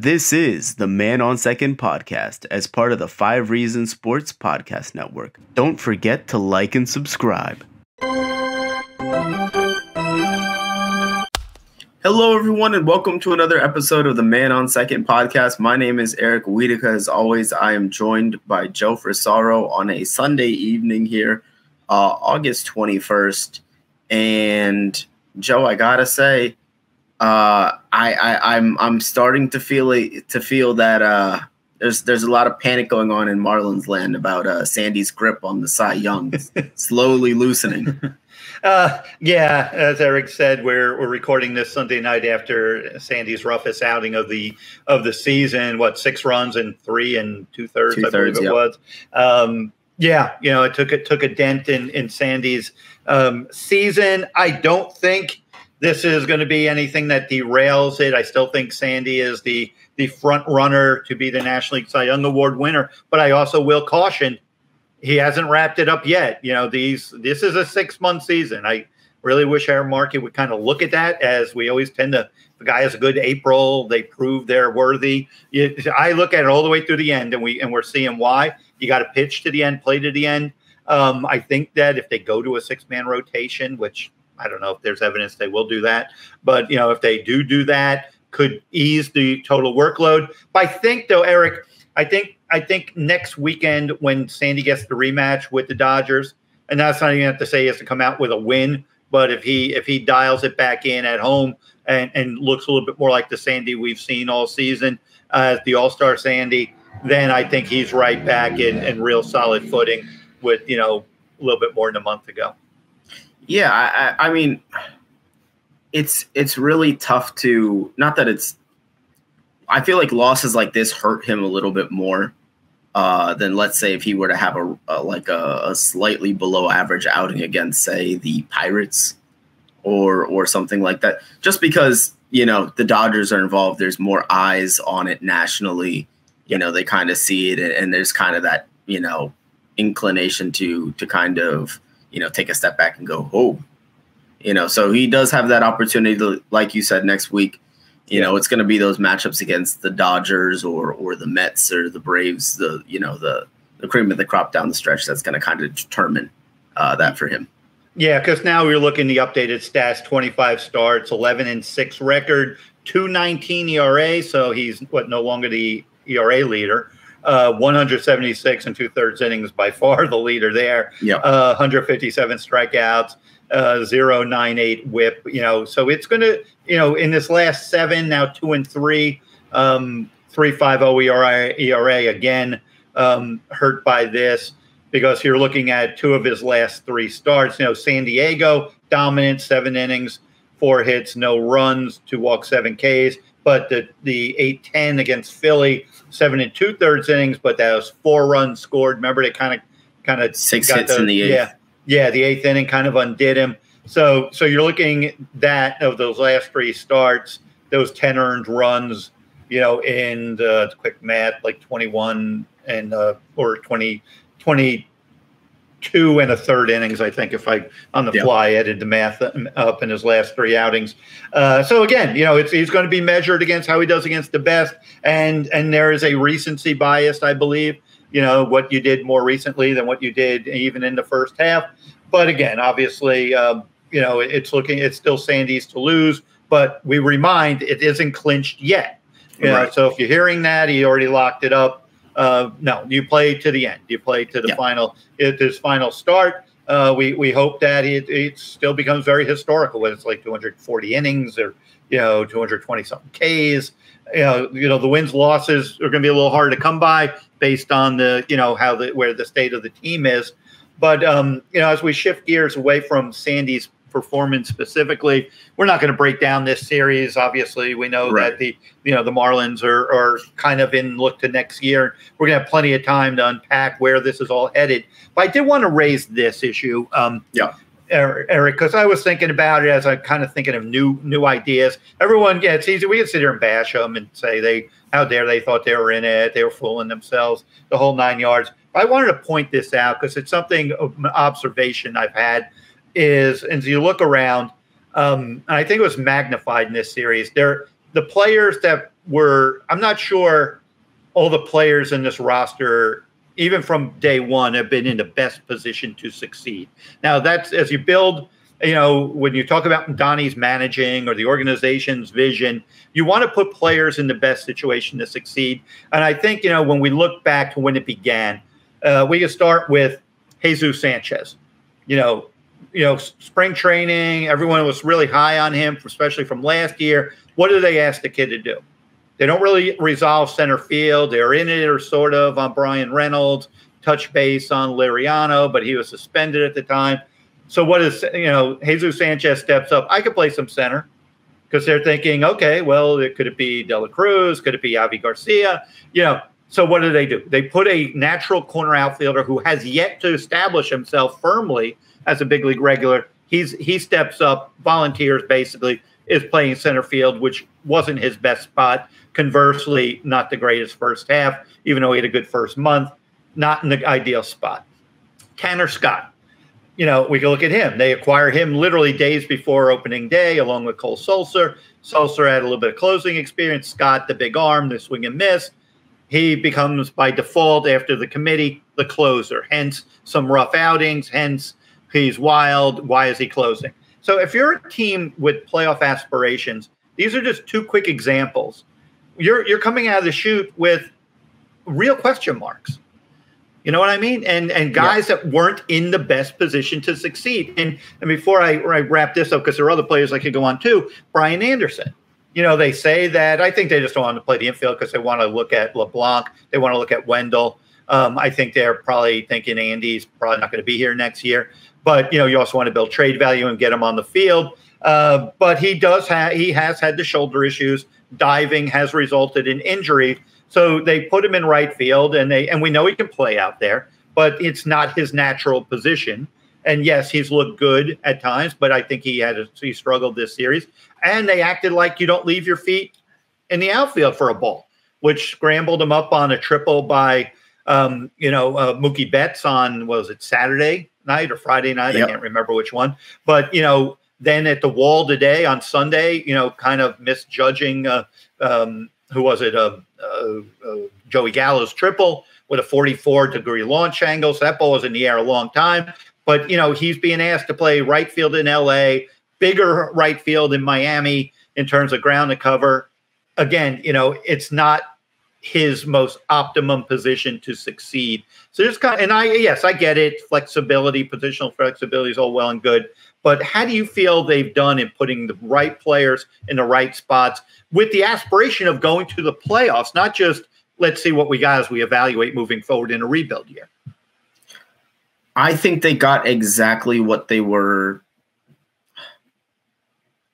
This is the Man on Second podcast as part of the 5 Reasons Sports Podcast Network. Don't forget to like and subscribe. Hello, everyone, and welcome to another episode of the Man on Second podcast. My name is Eric Wiedeke. As always, I am joined by Joe Frisaro on a Sunday evening here, August 21st. And Joe, I gotta say, I'm starting to feel that there's a lot of panic going on in Marlins land about Sandy's grip on the Cy Young slowly loosening. Yeah, as Eric said, we're recording this Sunday night after Sandy's roughest outing of the season. 6 runs and 3 2/3, I believe it was. Yeah, it took a dent in Sandy's season. I don't think this is going to be anything that derails it. I still think Sandy is the front runner to be the National League Cy Young Award winner, but I also will caution he hasn't wrapped it up yet. This is a 6-month season. I really wish our market would kind of look at that, as we always tend to. If a guy has a good April, they prove they're worthy. I look at it all the way through the end, and we're seeing why. You got to pitch to the end, play to the end. I think that if they go to a 6-man rotation, which I don't know if there's evidence they will do that, but if they do that, could ease the total workload. But I think, though, Eric, I think next weekend when Sandy gets the rematch with the Dodgers, and that's not even have to say he has to come out with a win, but if he dials it back in at home and looks a little bit more like the Sandy we've seen all season, the All-Star Sandy, then I think he's right back in real solid footing with a little bit more than a month ago. Yeah, I mean, it's really tough to – not that it's – I feel like losses like this hurt him a little bit more than, let's say, if he were to have a slightly below average outing against, say, the Pirates or something like that. Just because, the Dodgers are involved, there's more eyes on it nationally. They kind of see it, and there's kind of that, inclination to kind of – take a step back and go, oh, so he does have that opportunity to, like you said, next week, it's going to be those matchups against the Dodgers or the Mets or the Braves, the cream of the crop down the stretch. That's going to kind of determine that for him. Yeah. Cause now we're looking the updated stats, 25 starts, 11-6 record, 2.19 ERA. So he's no longer the ERA leader. 176 2/3 innings, by far the leader there. Yep. 157 strikeouts, 0.98 WHIP. So it's going to, in this last 7, now 2-3, 3.50 ERA again, hurt by this because you're looking at 2 of his last 3 starts. San Diego dominant, 7 innings, 4 hits, no runs, 2 walks, 7 Ks. But the 8-10 against Philly, 7 2/3 innings, but that was 4 runs scored. Remember, they kind of 6 hits in the 8th. Yeah, the 8th inning kind of undid him. So you're looking at of those last 3 starts, those 10 earned runs, in the quick math, like 21 and or 22 1/3 innings, I think, if I on the fly added the math up in his last 3 outings. So again, he's going to be measured against how he does against the best, and there is a recency bias, I believe. What you did more recently than what you did even in the first half. But again, obviously, it's still Sandy's to lose, but we remind it isn't clinched yet. Right. So if you're hearing that, he already locked it up. No, you play to the end. You play to the final. His final start. We hope that it still becomes very historical. When it's like 240 innings or 220 something Ks. The wins losses are going to be a little harder to come by based on the where the state of the team is. But as we shift gears away from Sandy's performance specifically, we're not going to break down this series. Obviously, we know that the Marlins are kind of in look to next year. We're going to have plenty of time to unpack where this is all headed. But I did want to raise this issue, Eric, because I was thinking about it as I'm kind of thinking of new ideas. Everyone, it's easy. We can sit here and bash them and say how dare they thought they were in it, they were fooling themselves, the whole 9 yards. But I wanted to point this out because it's something of an observation I've had. Is as you look around, and I think it was magnified in this series, the players that I'm not sure all the players in this roster, even from day one, have been in the best position to succeed. Now, that's as you build, when you talk about Donnie's managing or the organization's vision, you want to put players in the best situation to succeed. And I think, when we look back to when it began, we can start with Jesus Sanchez. Spring training, everyone was really high on him, especially from last year. What do they ask the kid to do? They don't really resolve center field. They're in it or sort of on Brian Reynolds, touch base on Liriano, but he was suspended at the time. So what is, Jesus Sanchez steps up. I could play some center because they're thinking, okay, well, could it be De La Cruz? Could it be Avi Garcia? So what do? They put a natural corner outfielder who has yet to establish himself firmly as a big league regular. He steps up, volunteers basically, is playing center field, which wasn't his best spot. Conversely, not the greatest first half, even though he had a good first month, not in the ideal spot. Tanner Scott, we can look at him. They acquire him literally days before opening day, along with Cole Sulser. Sulser had a little bit of closing experience. Scott, the big arm, the swing and miss. He becomes, by default, after the committee, the closer. Hence, some rough outings. Hence, he's wild. Why is he closing? So if you're a team with playoff aspirations, these are just two quick examples. You're coming out of the chute with real question marks. You know what I mean? And guys that weren't in the best position to succeed. And before I wrap this up, because there are other players I could go on too, Brian Anderson. They say that I think they just don't want to play the infield because they want to look at LeBlanc. They want to look at Wendell. I think they're probably thinking Andy's probably not going to be here next year. But, you also want to build trade value and get him on the field. But he has had the shoulder issues. Diving has resulted in injury. So they put him in right field, and we know he can play out there, but it's not his natural position. And yes, he's looked good at times, but I think he struggled this series. And they acted like you don't leave your feet in the outfield for a ball, which scrambled him up on a triple by Mookie Betts on, was it Saturday night or Friday night? Yep. I can't remember which one. But, then at the wall today on Sunday, kind of misjudging, who was it? Joey Gallo's triple with a 44-degree launch angle. So that ball was in the air a long time. But, he's being asked to play right field in L.A., bigger right field in Miami in terms of ground to cover. Again, it's not his most optimum position to succeed. So there's I get it. Flexibility, positional flexibility is all well and good. But how do you feel they've done in putting the right players in the right spots with the aspiration of going to the playoffs, not just let's see what we got as we evaluate moving forward in a rebuild year? I think they got exactly what they were.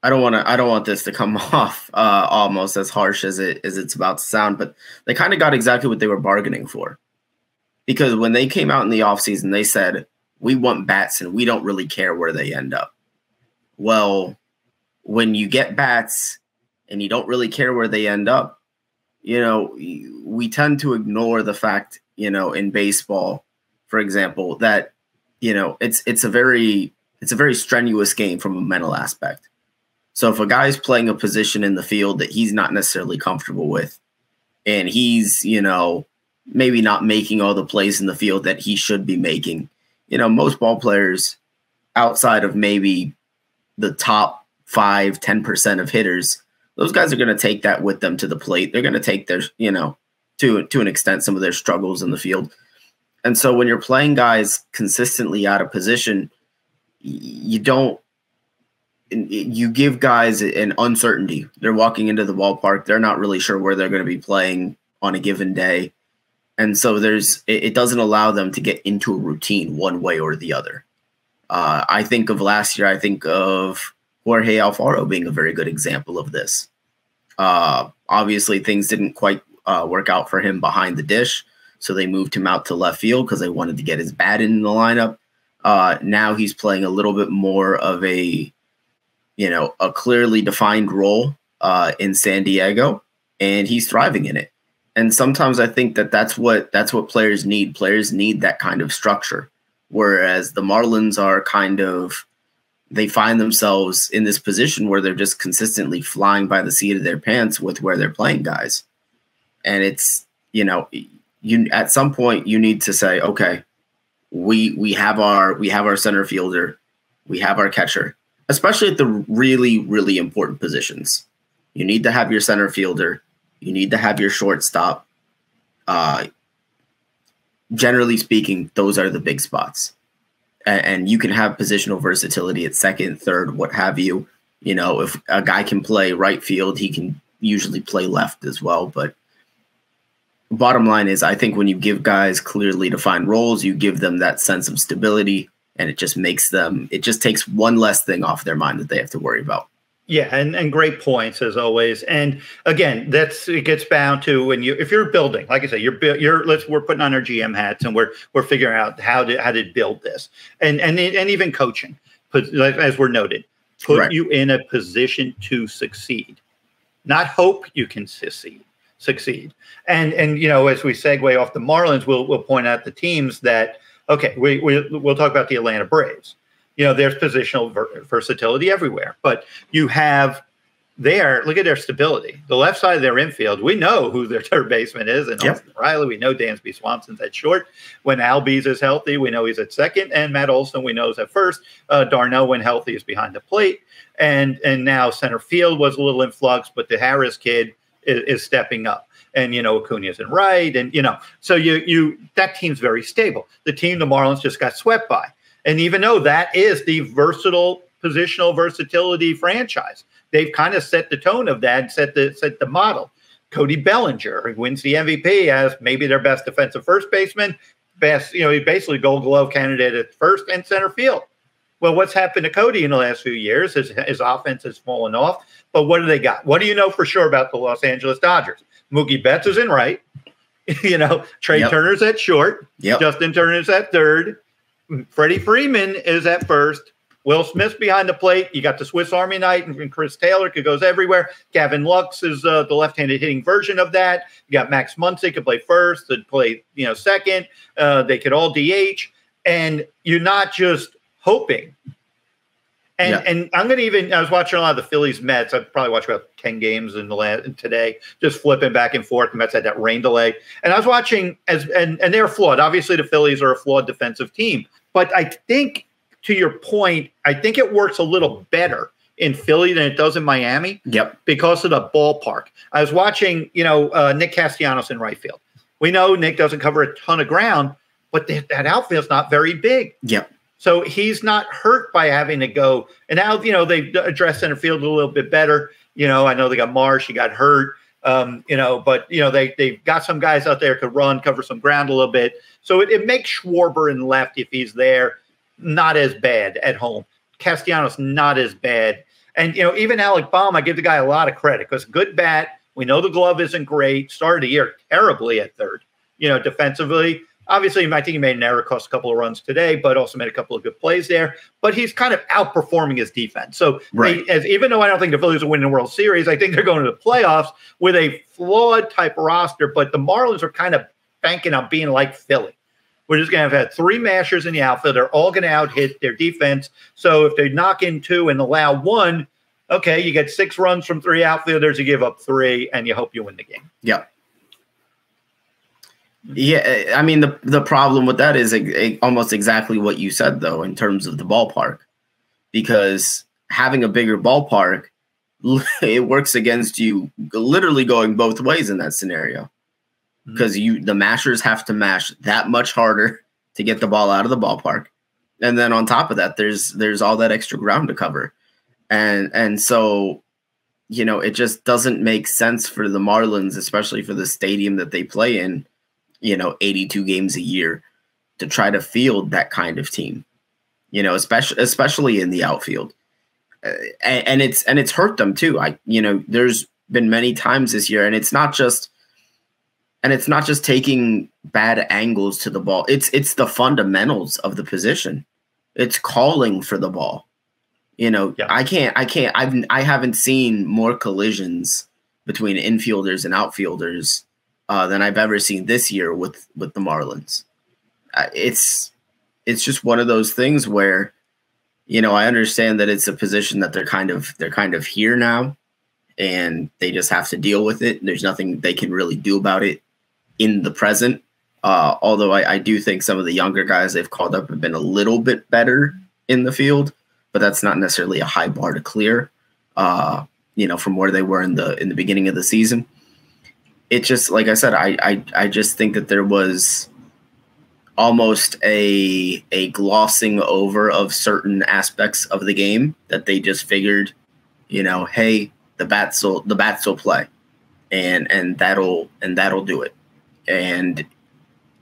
I don't want this to come off almost as harsh as it's about to sound, but they kind of got exactly what they were bargaining for. Because when they came out in the offseason, they said, we want bats and we don't really care where they end up. Well, when you get bats and you don't really care where they end up, we tend to ignore the fact, in baseball, for example, that, it's a very strenuous game from a mental aspect. So if a guy's playing a position in the field that he's not necessarily comfortable with, and he's, maybe not making all the plays in the field that he should be making, most ball players outside of maybe the top 5-10% of hitters, those guys are going to take that with them to the plate. They're going to take their, to an extent, some of their struggles in the field. And so when you're playing guys consistently out of position, you give guys an uncertainty. They're walking into the ballpark. They're not really sure where they're going to be playing on a given day. And so it doesn't allow them to get into a routine one way or the other. I think of last year, I think of Jorge Alfaro being a very good example of this. Obviously, things didn't quite work out for him behind the dish, so they moved him out to left field because they wanted to get his bat in the lineup. Now he's playing a little bit more of a clearly defined role in San Diego, and he's thriving in it. And sometimes I think that's what players need. Players need that kind of structure, whereas the Marlins are kind of they find themselves in this position where they're just consistently flying by the seat of their pants with where they're playing guys. And it's, you know, you at some point you need to say, okay, we have our center fielder, we have our catcher, especially at the really, really important positions. You need to have your center fielder, you need to have your shortstop. Generally speaking, those are the big spots. And you can have positional versatility at second, third, what have you. You know, if a guy can play right field, he can usually play left as well. But bottom line is, I think when you give guys clearly defined roles, you give them that sense of stability, and it just takes one less thing off their mind that they have to worry about. Yeah, and great points as always. And again, it gets down to if you're building, like I said, we're putting on our GM hats and we're figuring out how to build this, and even coaching, as we're noted, put right. you in a position to succeed, not hope you can succeed. And you know, as we segue off the Marlins, we'll point out the teams that we'll talk about the Atlanta Braves. You know, there's positional versatility everywhere, but you have look at their stability. The left side of their infield, we know who their third baseman is, and Austin Riley. We know Dansby Swanson's at short. When Albies is healthy, we know he's at second, and Matt Olson we know is at first. Darno, when healthy, is behind the plate, and now center field was a little in flux, but the Harris kid is stepping up. And, you know, Acuna's in right, and, you know, so that team's very stable. The team the Marlins just got swept by. And even though that is the versatile positional versatility franchise, they've kind of set the tone of that, set the model. Cody Bellinger, who wins the MVP as maybe their best defensive first baseman, he's basically Gold Glove candidate at first and center field. Well, what's happened to Cody in the last few years? His offense has fallen off. But what do they got? What do you know for sure about the Los Angeles Dodgers? Mookie Betts is in right. You know, Trey Turner's at short. Justin Turner's at third. Freddie Freeman is at first. Will Smith's behind the plate. You got the Swiss Army knife and Chris Taylor who goes everywhere. Gavin Lux is the left-handed hitting version of that. You got Max Muncy could play first, could play second. They could all DH, and you're not just hoping. And I'm going to I was watching a lot of the Phillies Mets. I've probably watched about 10 games today, just flipping back and forth. The Mets had that rain delay. And I was watching and they're flawed. Obviously, the Phillies are a flawed defensive team. But I think, to your point, I think it works a little better in Philly than it does in Miami. Because of the ballpark. I was watching, Nick Castellanos in right field. We know Nick doesn't cover a ton of ground, but that outfield's not very big. So he's not hurt by having to go. And now, they've addressed center field a little bit better. I know they got Marsh. He got hurt. But they've got some guys out there could run, cover some ground a little bit. So it makes Schwarber in left, if he's there, not as bad at home. Castellanos not as bad. And, even Alec Baum, I give the guy a lot of credit because good bat. We know the glove isn't great. Started the year terribly at third, defensively. Obviously, I think he made an error, cost a couple of runs today, but also made a couple of good plays there. But he's kind of outperforming his defense. So even though I don't think the Phillies will win the World Series, I think they're going to the playoffs with a flawed type roster. But the Marlins are kind of banking on being like Philly. We're just going to have 3 mashers in the outfield. They're all going to out-hit their defense. So if they knock in 2 and allow 1, okay, you get 6 runs from 3 outfielders. You give up 3, and you hope you win the game. Yeah, I mean, the problem with that is almost exactly what you said, though, in terms of the ballpark. Because having a bigger ballpark, it works against you literally going both ways in that scenario. Because the mashers have to mash that much harder to get the ball out of the ballpark. And then on top of that, there's all that extra ground to cover. And so, it just doesn't make sense for the Marlins, especially for the stadium that they play in, 82 games a year, to try to field that kind of team, especially in the outfield. And it's hurt them too. There's been many times this year, and it's not just taking bad angles to the ball. It's the fundamentals of the position. It's calling for the ball. I haven't seen more collisions between infielders and outfielders than I've ever seen this year with the Marlins. It's just one of those things where, I understand that it's a position that they're kind of here now, and they just have to deal with it. There's nothing they can really do about it in the present. Although I do think some of the younger guys they've called up have been a little bit better in the field, but that's not necessarily a high bar to clear. From where they were in the beginning of the season. It just, like I said, I just think that there was almost a glossing over of certain aspects of the game that they just figured, hey, the bats will play, and that'll do it, and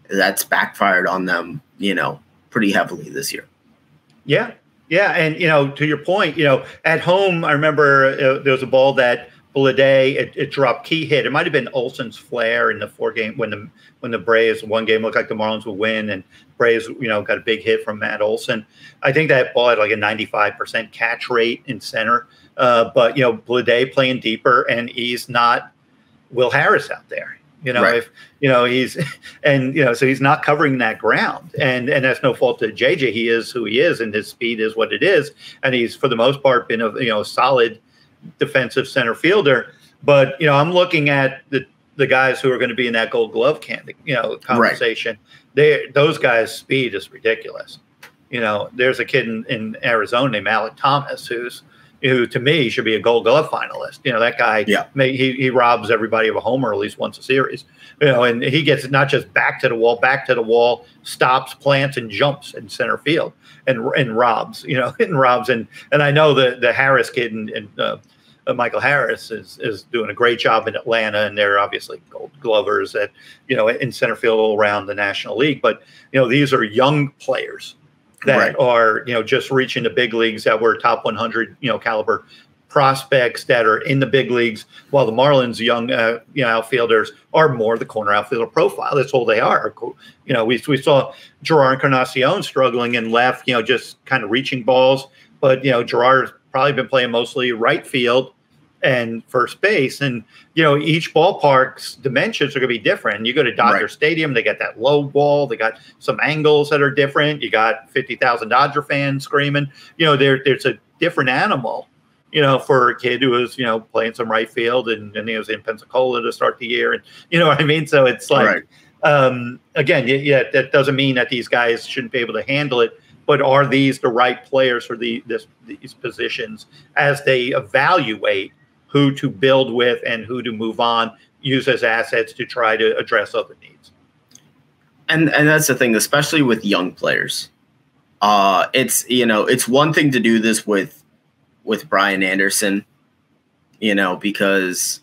that's backfired on them, pretty heavily this year. Yeah. Yeah. And, to your point, at home, I remember there was a ball that Bleday, it dropped, key hit. It might've been Olson's flare in the 4-game when the Braves, one game looked like the Marlins would win, and Braves, got a big hit from Matt Olson. I think that ball had like a 95% catch rate in center. But, Bleday playing deeper, and he's not Will Harris out there. Right. So he's not covering that ground, and that's no fault to JJ. He is who he is, and his speed is what it is. And he's, for the most part, been a solid defensive center fielder. But, I'm looking at the guys who are going to be in that Gold Glove conversation. Right. Those guys' speed is ridiculous. There's a kid in Arizona named Alec Thomas who to me should be a Gold Glove finalist. That guy, he robs everybody of a homer at least once a series. And he gets not just back to the wall, stops, plants, and jumps in center field and robs. And I know the Harris kid and Michael Harris is doing a great job in Atlanta, and they're obviously Gold Glovers at in center field all around the National League. But these are young players that are, just reaching the big leagues, that were top 100, caliber prospects that are in the big leagues, while the Marlins young, outfielders are more the corner outfielder profile. That's all they are. We saw Gerard Encarnacion struggling in left, just kind of reaching balls, but, Gerard's probably been playing mostly right field and first base. And, each ballpark's dimensions are going to be different. You go to Dodger Stadium, they got that low ball. They got some angles that are different. You got 50,000 Dodger fans screaming. There's a different animal, for a kid who was, playing some right field, and he was in Pensacola to start the year. And you know what I mean? So it's like, again, that doesn't mean that these guys shouldn't be able to handle it. But are these the right players for these positions as they evaluate who to build with and who to move on, use as assets to try to address other needs? And that's the thing, especially with young players. It's one thing to do this with Brian Anderson, because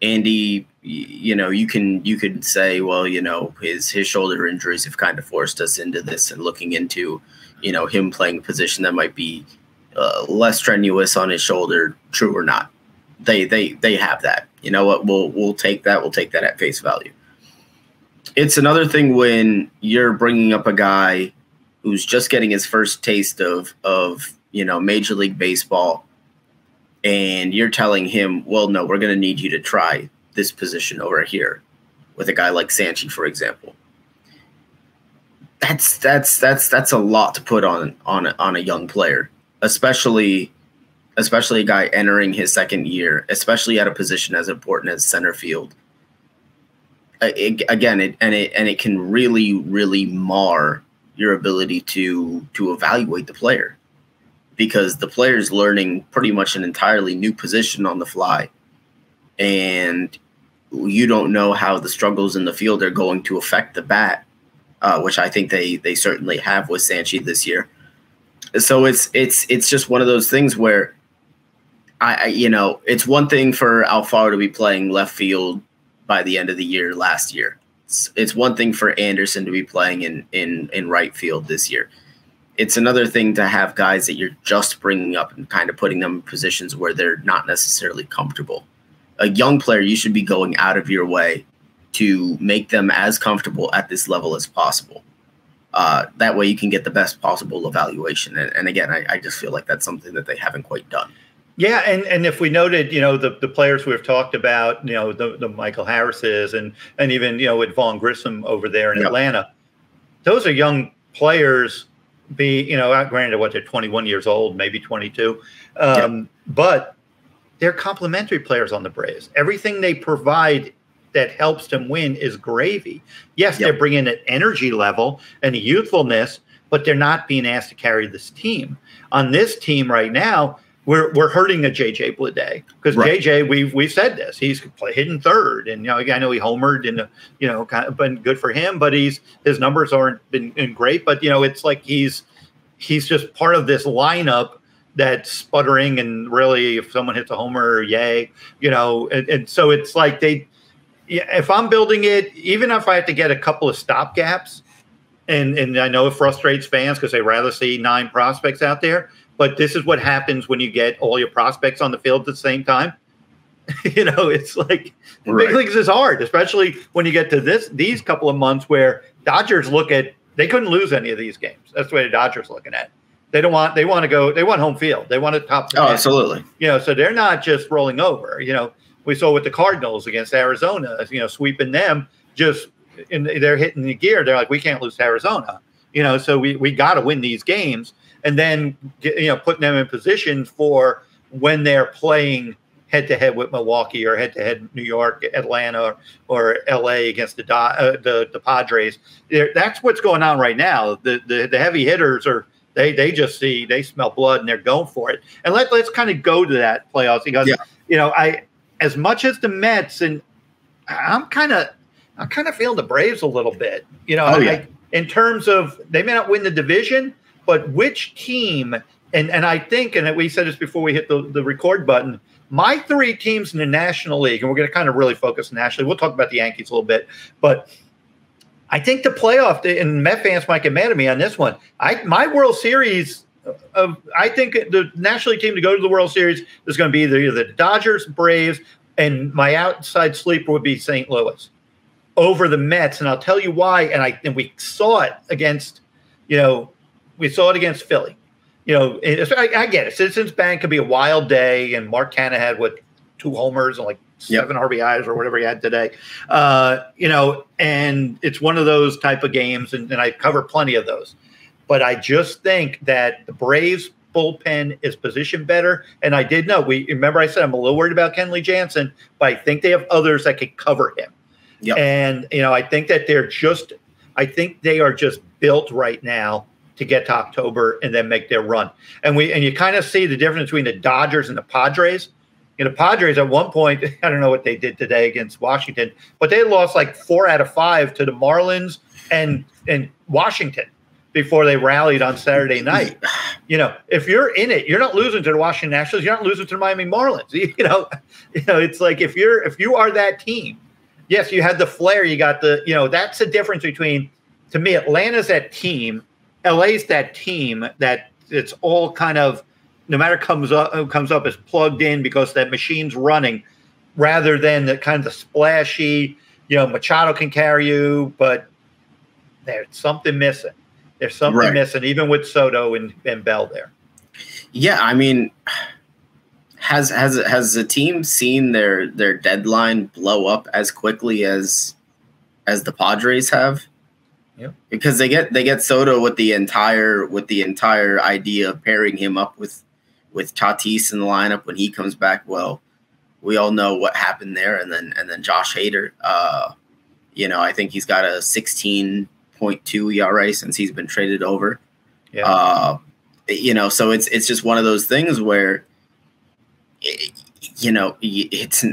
Andy, you could say, well, his shoulder injuries have kind of forced us into this and looking into, him playing a position that might be less strenuous on his shoulder, true or not. They have that. You know what? We'll take that. We'll take that at face value. It's another thing when you're bringing up a guy who's just getting his first taste of Major League Baseball, and you're telling him, well, no, we're going to need you to try this position over here with a guy like Sanchi, for example. That's a lot to put on a young player, especially a guy entering his second year, especially at a position as important as center field. It can really, really mar your ability to evaluate the player, because the player's learning pretty much an entirely new position on the fly, and you don't know how the struggles in the field are going to affect the bat, which I think they certainly have with Sanchi this year. So it's just one of those things where it's one thing for Alfaro to be playing left field by the end of the year last year. It's one thing for Anderson to be playing in right field this year. It's another thing to have guys that you're just bringing up and kind of putting them in positions where they're not necessarily comfortable. A young player, you should be going out of your way to make them as comfortable at this level as possible. That way you can get the best possible evaluation. And again, I just feel like that's something that they haven't quite done. Yeah, and if we noted, the players we've talked about, the Michael Harrises and even, with Vaughn Grissom over there in Atlanta, those are young players granted, what, they're 21 years old, maybe 22, but they're complementary players on the Braves. Everything they provide that helps them win is gravy. Yes, they're bringing an energy level and a youthfulness, but they're not being asked to carry this team. On this team right now, we're hurting a JJ Bleday because JJ, we've said this, he's hitting third, and I know he homered, and kind of been good for him, but his numbers aren't been great. But it's like he's just part of this lineup that's sputtering, and really, if someone hits a homer, yay, and so it's like if I'm building it, even if I have to get a couple of stopgaps, and I know it frustrates fans because they rather see 9 prospects out there, but this is what happens when you get all your prospects on the field at the same time. It's like the big leagues is hard, especially when you get to these couple of months where Dodgers they couldn't lose any of these games. That's the way the Dodgers looking at it. They want home field. They want to top. Oh, absolutely. So they're not just rolling over. We saw with the Cardinals against Arizona, sweeping them and they're hitting the gear. They're like, we can't lose to Arizona, so we got to win these games, and then putting them in position for when they're playing head to head with Milwaukee or head to head New York, Atlanta, or LA against the Padres. That's what's going on right now. The heavy hitters they smell blood and they're going for it. And let's kind of go to that playoffs because as much as the Mets, and I'm kind of feeling the Braves a little bit, in terms of they may not win the division, but which team, and I think, and we said this before we hit the record button, my 3 teams in the National League, and we're going to kind of really focus nationally. We'll talk about the Yankees a little bit, but I think the playoff, and Met fans might get mad at me on this one. My World Series, I think the National League team to go to the World Series is going to be either the Dodgers, Braves, and my outside sleeper would be St. Louis over the Mets, and I'll tell you why. And we saw it against, Philly. I get it. Citizens Bank could be a wild day, and Mark Canha had 2 homers and 7 RBIs or whatever he had today. And it's one of those type of games, and I cover plenty of those. But I just think that the Braves bullpen is positioned better. And I did know, remember I said I'm a little worried about Kenley Jansen, but I think they have others that can cover him. Yep. And, I think that they are just built right now to get to October and then make their run. And you kind of see the difference between the Dodgers and the Padres. The Padres at one point, I don't know what they did today against Washington, but they lost 4 out of 5 to the Marlins and Washington before they rallied on Saturday night. If you're in it, you're not losing to the Washington Nationals. You're not losing to the Miami Marlins. It's like if you are that team, yes, you had the flair. You got that's the difference between, to me, Atlanta's that team, LA's that team that it's all kind of, no matter comes up is plugged in because that machine's running, rather than the kind of the splashy, Machado can carry you, but there's something missing. There's something missing, even with Soto and Bell there. Yeah, I mean, has the team seen their deadline blow up as quickly as the Padres have? Yeah, because they get Soto with the entire idea of pairing him up with Tatis in the lineup when he comes back. Well, we all know what happened there, and then Josh Hader. I think he's got a 16.2 ERA since he's been traded over. Yeah. So it's just one of those things where, it's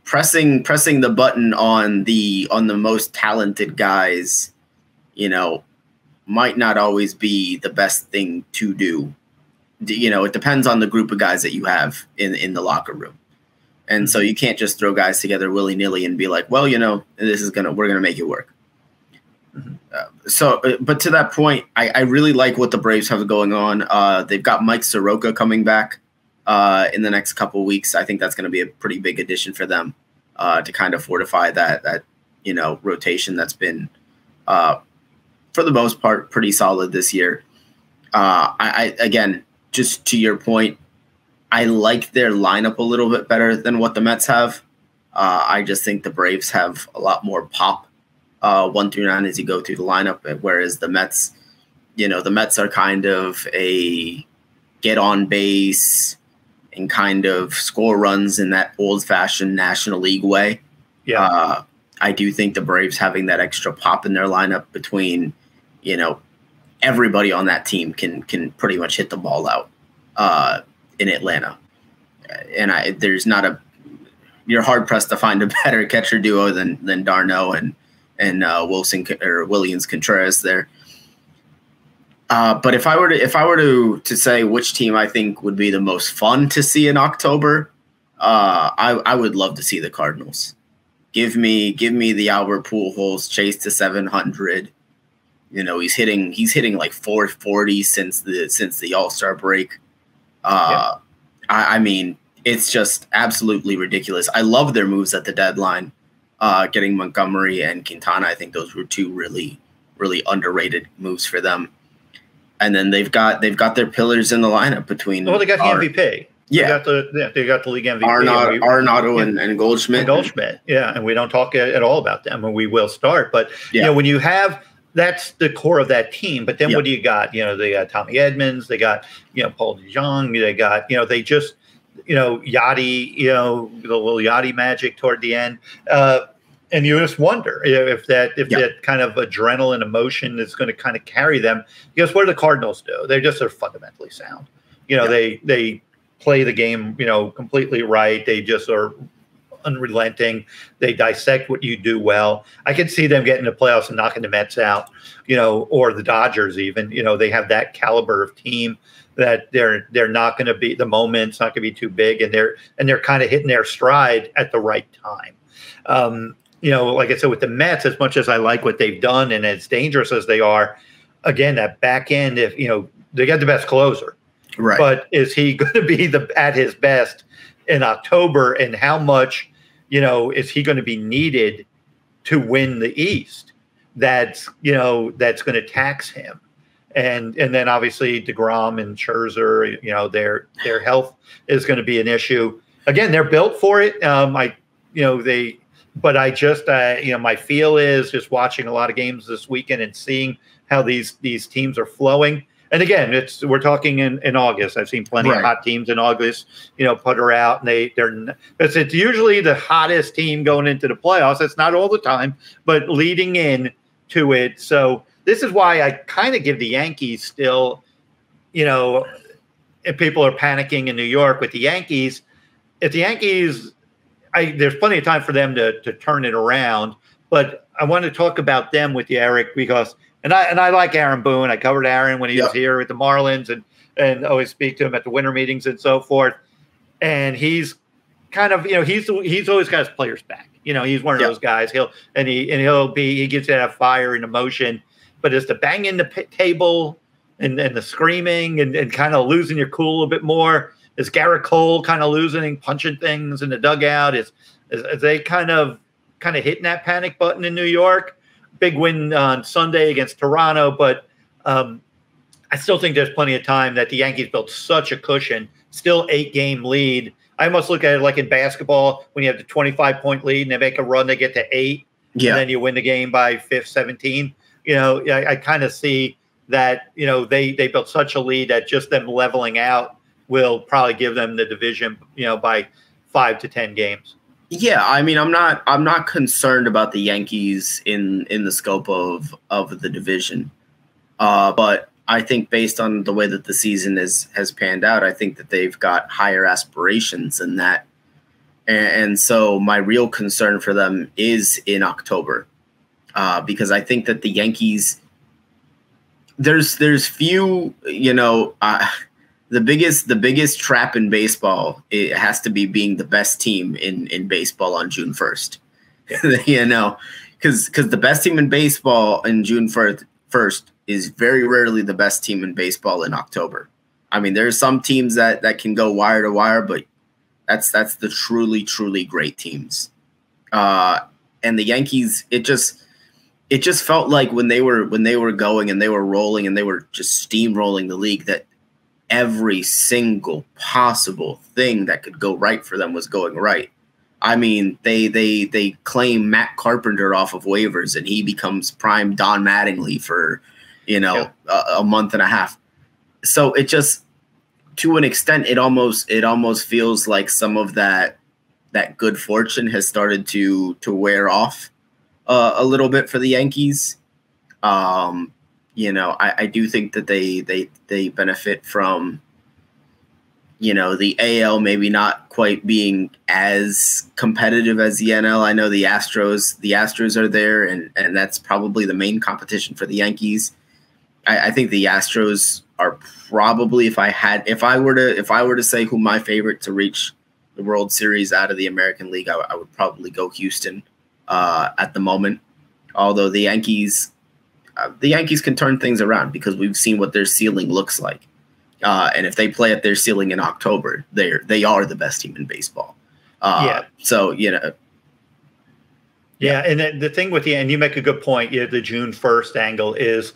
pressing the button on the most talented guys, might not always be the best thing to do. It depends on the group of guys that you have in the locker room. And so you can't just throw guys together willy-nilly and be like, well, we're going to make it work. Mm-hmm. But to that point, I really like what the Braves have going on. They've got Mike Soroka coming back in the next couple of weeks. I think that's going to be a pretty big addition for them to kind of fortify that rotation that's been, for the most part, pretty solid this year. I again, just to your point, I like their lineup a little bit better than what the Mets have. I just think the Braves have a lot more pop 1 through 9 as you go through the lineup, whereas the Mets, the Mets are kind of a get on base and kind of score runs in that old-fashioned National League way. Yeah. I do think the Braves having that extra pop in their lineup between, everybody on that team can pretty much hit the ball out in Atlanta. And you're hard pressed to find a better catcher duo than d'Arnaud and Williams Contreras there. But if I were to say which team I think would be the most fun to see in October, I would love to see the Cardinals. Give me the Albert Pujols chase to 700. He's hitting like 440 since the All-Star break. I mean, it's just absolutely ridiculous. I love their moves at the deadline. Getting Montgomery and Quintana, I think those were two really, really underrated moves for them. And then they've got their pillars in the lineup between. Well, they got the MVP. Yeah, they got the league MVP. Arenado and Goldschmidt. And Goldschmidt, yeah, and we don't talk at all about them, and we will start. But when you have, that's the core of that team. But then what do you got? They got Tommy Edmonds, they got Paul DeJong, they got they just Yachty, the little Yachty magic toward the end. And you just wonder if that kind of adrenaline emotion is going to kind of carry them. Because what do the Cardinals do? They just are fundamentally sound. They play the game, completely right. They just are unrelenting. They dissect what you do well. I can see them getting the playoffs and knocking the Mets out, or the Dodgers even. They have that caliber of team that they're not going to be, the moment's not going to be too big, and they're kind of hitting their stride at the right time. Like I said, with the Mets, as much as I like what they've done and as dangerous as they are, again, that back end, if they got the best closer, right? But is he going to be at his best in October? And how much, is he going to be needed to win the East? That's going to tax him, and then obviously DeGrom and Scherzer, their health is going to be an issue. Again, they're built for it. But I just, my feel is just watching a lot of games this weekend and seeing how these teams are flowing. And again, we're talking in August. I've seen plenty of hot teams in August, putter out, and it's usually the hottest team going into the playoffs. It's not all the time, but leading in to it. So this is why I kind of give the Yankees still, if people are panicking in New York with the Yankees, if the Yankees. There's plenty of time for them to turn it around, but I want to talk about them with you, Eric, because and I like Aaron Boone. I covered Aaron when he was here with the Marlins and always speak to him at the winter meetings and so forth. And he's kind of he's always got his players back. He's one of those guys. He gives you that fire and emotion, but it's the banging the table and the screaming and kind of losing your cool a little bit more. Is Garrett Cole kind of losing, punching things in the dugout? Is they kind of hitting that panic button in New York? Big win on Sunday against Toronto, but I still think there's plenty of time that the Yankees built such a cushion. Still 8-game lead. I almost look at it like in basketball when you have the 25-point lead and they make a run, they get to 8, and then you win the game by 17. I kind of see that. They built such a lead that just them leveling out will probably give them the division, by 5 to 10 games. Yeah, I mean, I'm not concerned about the Yankees in the scope of the division, but I think based on the way that the season has panned out, I think that they've got higher aspirations than that, and so my real concern for them is in October, because I think that the Yankees, there's few, The biggest trap in baseball, it has to be being the best team in baseball on June 1st. Because the best team in baseball in June 1st is very rarely the best team in baseball in October. I mean, there are some teams that can go wire to wire, but that's the truly, truly great teams. And the Yankees, it just felt like when they were going and they were rolling and they were just steamrolling the league, that every single possible thing that could go right for them was going right. I mean, they claim Matt Carpenter off of waivers, and he becomes prime Don Mattingly for, a month and a half. So it just, to an extent, it almost feels like some of that good fortune has started to wear off a little bit for the Yankees. I do think that they benefit from, the AL maybe not quite being as competitive as the NL. I know the Astros are there, and that's probably the main competition for the Yankees. I think the Astros are probably, if I were to say who my favorite to reach the World Series out of the American League, I would probably go Houston at the moment. Although the Yankees can turn things around, because we've seen what their ceiling looks like. And if they play at their ceiling in October, they are the best team in baseball. So, Yeah, and the thing with and you make a good point, the June 1st angle is,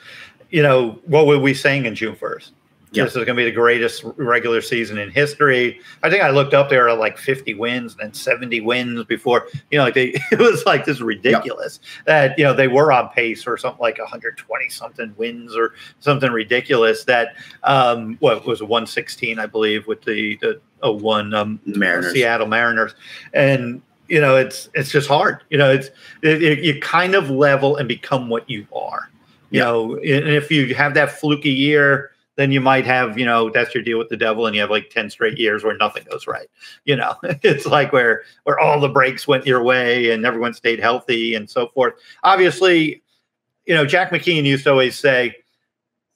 what were we saying in June 1st? This is going to be the greatest regular season in history. I think I looked up, there are like 50 wins and then 70 wins before, it was like, this is ridiculous that, they were on pace for something like 120 something wins or something ridiculous that, what was 116, I believe, with the 01 Seattle Mariners. And, it's just hard, you kind of level and become what you are, and if you have that fluky year, then you might have, that's your deal with the devil, and you have like 10 straight years where nothing goes right. It's like where all the breaks went your way and everyone stayed healthy and so forth. Obviously, Jack McKeon used to always say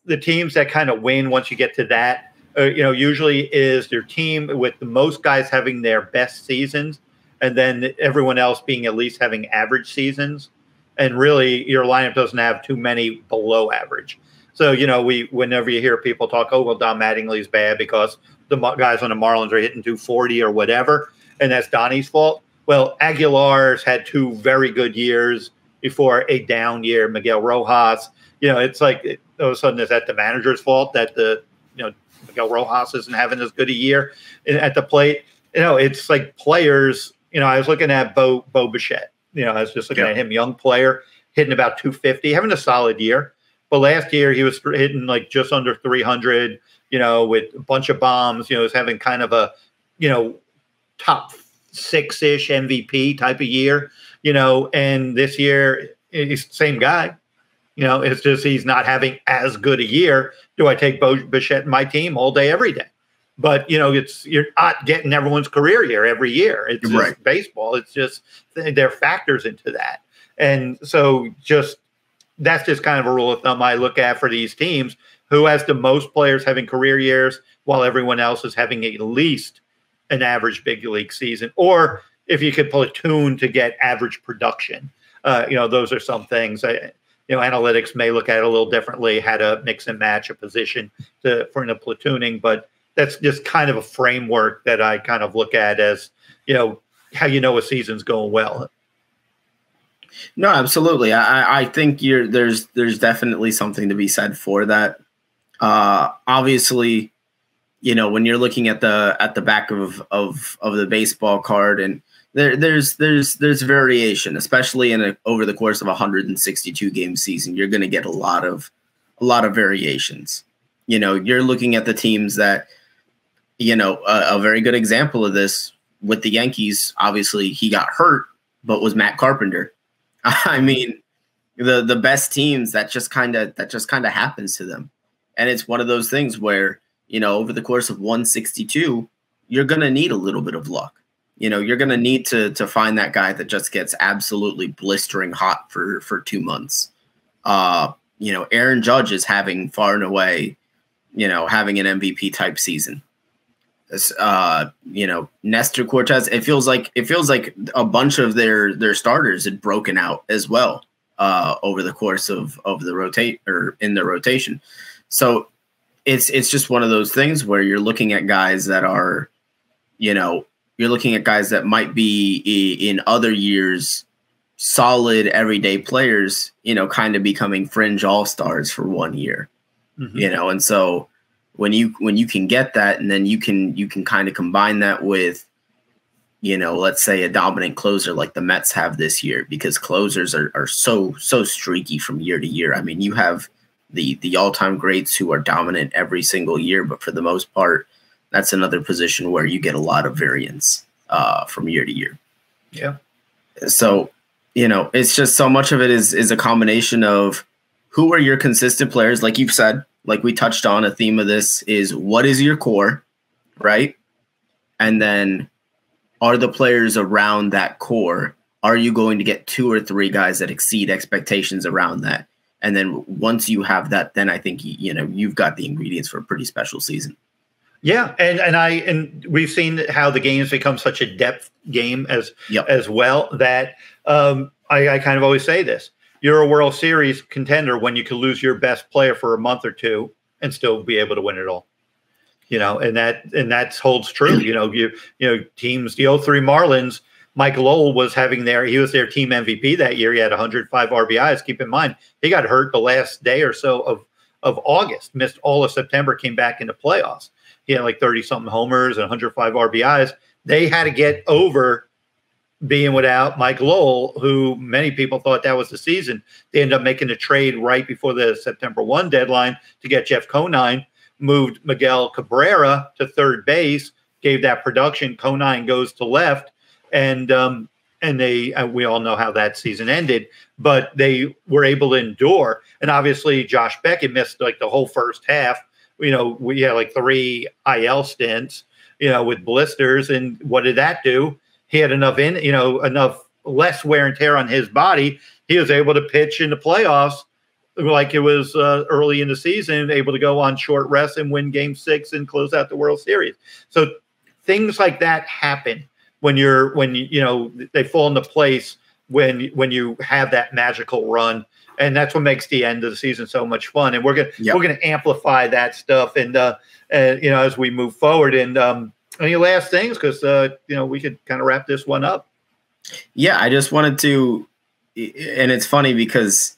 the teams that kind of win once you get to that, usually is your team with the most guys having their best seasons, and then everyone else being at least having average seasons. And really, your lineup doesn't have too many below average. So, whenever you hear people talk, oh, well, Don Mattingly's bad because the guys on the Marlins are hitting 240 or whatever, and that's Donnie's fault. Well, Aguilar's had 2 very good years before a down year. Miguel Rojas, it's like all of a sudden is that the manager's fault that Miguel Rojas isn't having as good a year at the plate. It's like players. I was looking at Bo Bichette. I was just looking at him, young player, hitting about 250, having a solid year. But last year he was hitting like just under 300, with a bunch of bombs. Was having kind of a, top 6-ish MVP type of year. And this year he's the same guy. It's just he's not having as good a year. Do I take Bo Bichette in my team all day, every day? But you're not getting everyone's career year every year. It's just baseball. It's just there are factors into that, and so that's just kind of a rule of thumb I look at for these teams. Who has the most players having career years while everyone else is having at least an average big league season, or if you could platoon to get average production. Those are some things. Analytics may look at it a little differently. How to mix and match a position for the platooning, but that's just kind of a framework that I kind of look at as, how a season's going well. No, absolutely. I think there's definitely something to be said for that. Obviously, when you're looking at the back of the baseball card, and there's variation, especially over the course of a 162 game season, you're going to get a lot of variations. You're looking at the teams that, a very good example of this with the Yankees. Obviously, he got hurt, but was Matt Carpenter. I mean, the best teams, that just kind of happens to them, and it's one of those things where over the course of 162, you're going to need a little bit of luck. You're going to need to find that guy that just gets absolutely blistering hot for 2 months. Aaron Judge is having far and away, having an MVP type season. Nestor Cortez, it feels like a bunch of their starters had broken out as well over the course of in the rotation. So it's just one of those things where you're looking at guys that are, you're looking at guys that might be in other years solid everyday players, kind of becoming fringe all-stars for 1 year. And so when you can get that, and then you can kind of combine that with, let's say a dominant closer like the Mets have this year, because closers are so streaky from year to year. I mean, you have the all-time greats who are dominant every single year, but for the most part, that's another position where you get a lot of variance from year to year. Yeah. So, it's just so much of it is a combination of who are your consistent players, like you've said, like we touched on. A theme of this is, what is your core, right? And then, are the players around that core, are you going to get 2 or 3 guys that exceed expectations around that? And then once you have that, then I think, you've got the ingredients for a pretty special season. Yeah. And we've seen how the games become such a depth game as well, that I kind of always say this: you're a World Series contender when you can lose your best player for a month or two and still be able to win it all. And that holds true. Teams, the 03 Marlins, Mike Lowell he was their team MVP that year. He had 105 RBIs. Keep in mind, he got hurt the last day or so of August, missed all of September, came back into playoffs. He had like 30-something homers and 105 RBIs. They had to get over being without Mike Lowell, who many people thought that was the season. They ended up making a trade right before the September 1 deadline to get Jeff Conine, moved Miguel Cabrera to third base, gave that production. Conine goes to left, and we all know how that season ended, but they were able to endure. And obviously Josh Beckett missed like the whole first half. We had like 3 IL stints, with blisters. And what did that do? He had enough less wear and tear on his body. He was able to pitch in the playoffs like it was early in the season, able to go on short rest and win Game 6 and close out the World Series. So things like that happen when they fall into place when you have that magical run. And that's what makes the end of the season so much fun. And we're gonna amplify that stuff and as we move forward. And any last things, because we could kind of wrap this one up. Yeah, I just wanted to, and it's funny because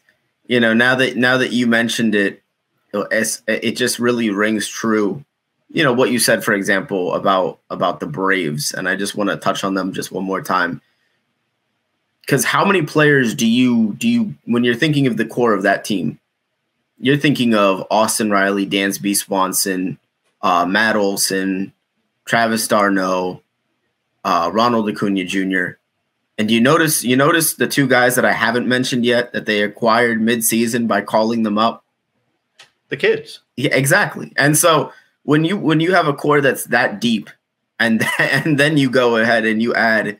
now that you mentioned it, it just really rings true. What you said, for example, about the Braves, and I just want to touch on them just one more time. Because how many players do you when you're thinking of the core of that team, you're thinking of Austin Riley, Dansby Swanson, Matt Olson, Travis d'Arnaud, Ronald Acuna Jr. And you notice the 2 guys that I haven't mentioned yet that they acquired midseason by calling them up? The kids. Yeah, exactly. And so when you have a core that's that deep, and then you go ahead and you add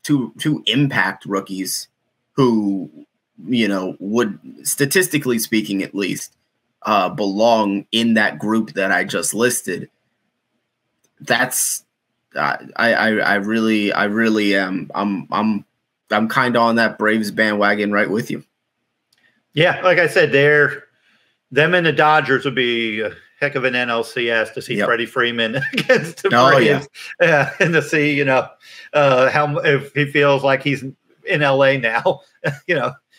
two impact rookies who, would, statistically speaking at least, belong in that group that I just listed. That's I really am. I'm kind of on that Braves bandwagon right with you. Yeah, like I said, them and the Dodgers would be a heck of an NLCS to see Freddie Freeman against the Braves. Yeah, and to see how if he feels like he's in LA now.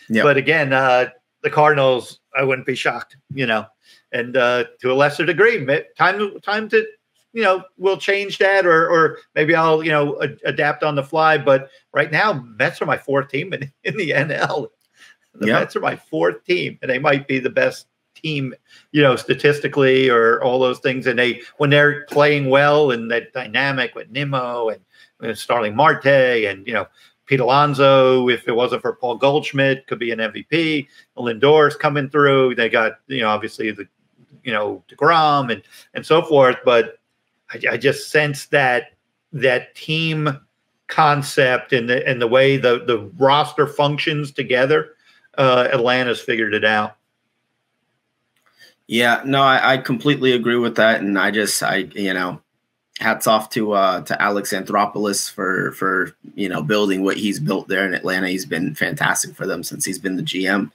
But again, the Cardinals, I wouldn't be shocked. And to a lesser degree, time to. We'll change that, or maybe I'll, adapt on the fly. But right now, Mets are my 4th team in the NL. The Mets are my 4th team, and they might be the best team, statistically, or all those things. And when they're playing well, and that dynamic with Nimmo and Starling Marte and Pete Alonso, if it wasn't for Paul Goldschmidt, could be an MVP. Lindor's coming through. They got obviously the DeGrom and so forth, but I just sense that team concept and the way the roster functions together, Atlanta's figured it out. Yeah, no, I completely agree with that, and hats off to Alex Anthopoulos for building what he's built there in Atlanta. He's been fantastic for them since he's been the GM.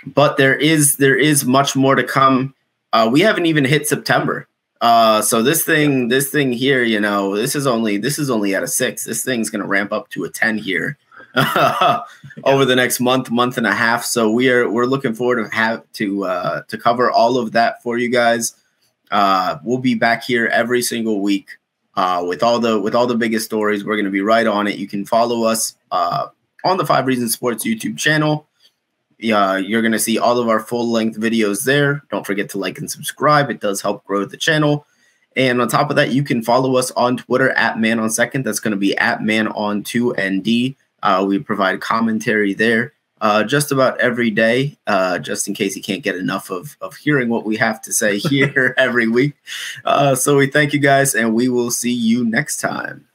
But there is much more to come. We haven't even hit September. So this thing here, this is only at a 6. This thing's going to ramp up to a 10 here over the next month and a half. So we're looking forward to cover all of that for you guys. We'll be back here every single week with all the biggest stories. We're going to be right on it. You can follow us on the 5 Reasons Sports YouTube channel. You're going to see all of our full-length videos there. Don't forget to like and subscribe. It does help grow the channel. And on top of that, you can follow us on Twitter at ManOnSecond. That's going to be at ManOn2ND. We provide commentary there just about every day, just in case you can't get enough of hearing what we have to say here every week. So we thank you guys, and we will see you next time.